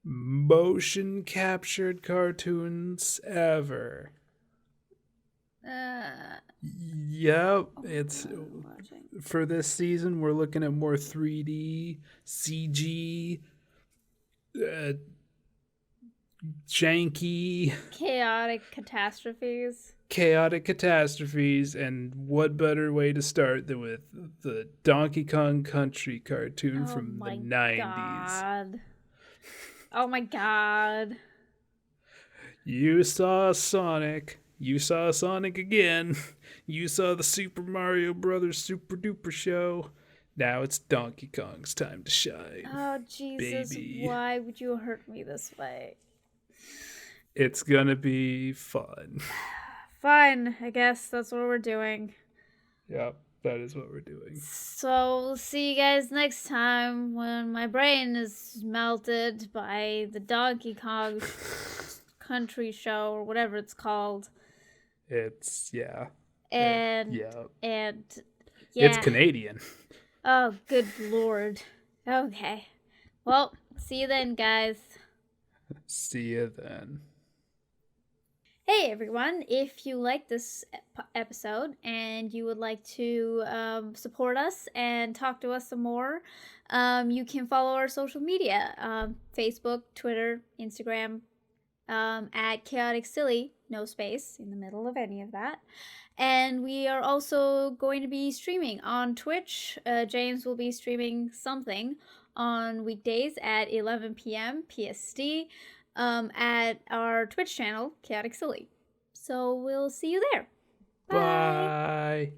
motion captured cartoons ever. Yep, it's Watching. for this season. We're looking at more 3D, CG, janky, Chaotic catastrophes, and what better way to start than with the Donkey Kong Country cartoon from the 90s? God. Oh my god. You saw Sonic. You saw Sonic again. You saw the Super Mario Brothers Super Duper Show. Now it's Donkey Kong's time to shine. Oh Jesus, baby. why would you hurt me this way? It's gonna be fun. Fine, I guess that's what we're doing. Yep, that is what we're doing. So we'll see you guys next time when my brain is melted by the Donkey Kong Country Show or whatever it's called. It's, yeah. And Yeah. and yeah. It's Canadian. Oh, good lord. Okay. Well, see you then, guys. See you then. Hey everyone, if you like this episode and you would like to support us and talk to us some more, you can follow our social media, Facebook, Twitter, Instagram, at Chaotic Silly, no space in the middle of any of that. And we are also going to be streaming on Twitch. James will be streaming something on weekdays at 11 p.m. PST. At our Twitch channel, Chaotic Silly. So we'll see you there. Bye. Bye.